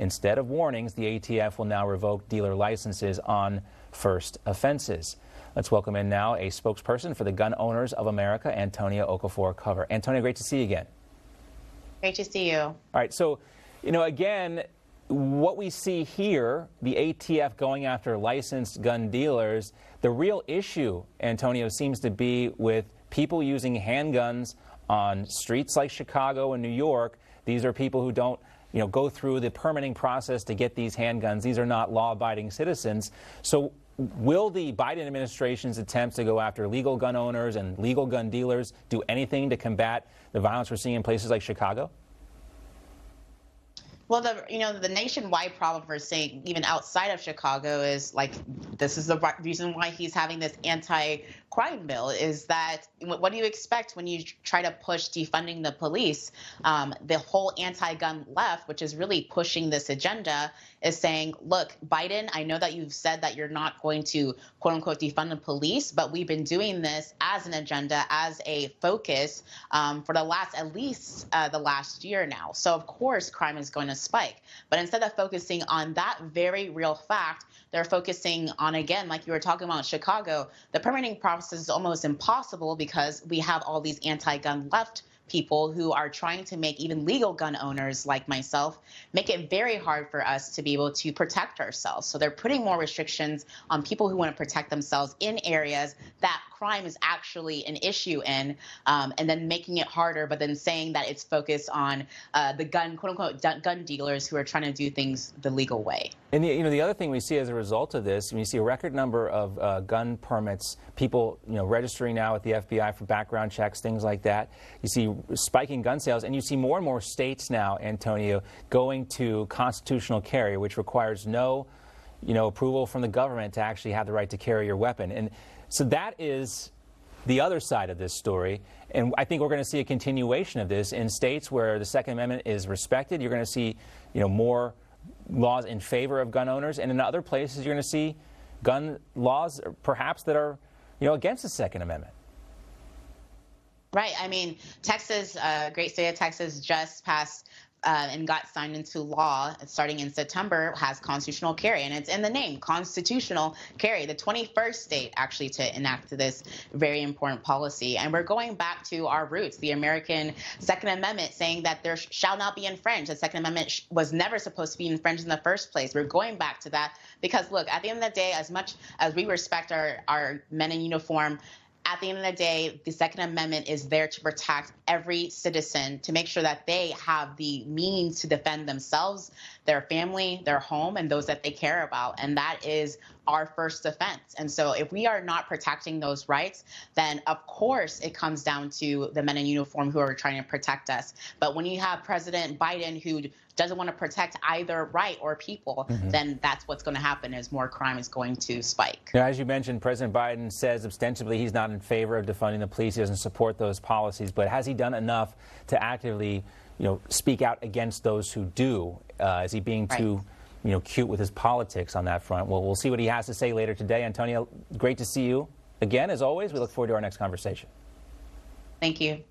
Instead of warnings, the ATF will now revoke dealer licenses on first offenses. Let's welcome in now a spokesperson for the Gun Owners of America, Antonia Okafor-Cover. Antonia, great to see you again. Great to see you. All right, so, again, what we see here, the ATF going after licensed gun dealers, the real issue, Antonio, seems to be with people using handguns on streets like Chicago and New York. These are people who don't, go through the permitting process to get these handguns. These are not law-abiding citizens. So will the Biden administration's attempts to go after legal gun owners and legal gun dealers do anything to combat the violence we're seeing in places like Chicago? Well, the nationwide problem we're seeing, even outside of Chicago, is this is the reason why he's having this anti-crime bill. Is that what do you expect when you try to push defunding the police? The whole anti-gun left, which is really pushing this agenda, is saying, look, Biden, I know that you've said that you're not going to, quote unquote, defund the police, but we've been doing this as an agenda, as a focus for at least the last year now. So, of course, crime is going to spike. But instead of focusing on that very real fact, they're focusing on, again, like you were talking about Chicago, the permitting process is almost impossible because we have all these anti-gun left people who are trying to make even legal gun owners like myself make it very hard for us to be able to protect ourselves. So they're putting more restrictions on people who want to protect themselves in areas that crime is actually an issue in, and then making it harder, but then saying that it's focused on the gun, quote unquote, gun dealers who are trying to do things the legal way. And the other thing we see as a result of this, we see a record number of gun permits, people registering now with the FBI for background checks, things like that. You see spiking gun sales, and you see more and more states now, Antonio, going to constitutional carry, which requires no approval from the government to actually have the right to carry your weapon. And so that is the other side of this story, and I think we're going to see a continuation of this in states where the Second Amendment is respected. You're going to see more laws in favor of gun owners, and in other places you're going to see gun laws perhaps that are against the Second Amendment. Right. I mean, Texas, great state of Texas, just passed and got signed into law starting in September, has constitutional carry, and it's in the name, constitutional carry, the 21st state actually to enact this very important policy. And we're going back to our roots, the American Second Amendment, saying that there shall not be infringed. The Second Amendment was never supposed to be infringed in the first place. We're going back to that because, look, at the end of the day, as much as we respect our men in uniform, at the end of the day, the Second Amendment is there to protect every citizen, to make sure that they have the means to defend themselves, their family, their home, and those that they care about. And that is our first defense. And so if we are not protecting those rights, then of course it comes down to the men in uniform who are trying to protect us. But when you have President Biden who doesn't want to protect either right or people, then that's what's going to happen, is more crime is going to spike. Now, as you mentioned, President Biden says ostensibly he's not in favor of defunding the police. He doesn't support those policies. But has he done enough to actively, speak out against those who do? Is he being too, cute with his politics on that front? Well, we'll see what he has to say later today. Antonia, great to see you again. As always, we look forward to our next conversation. Thank you.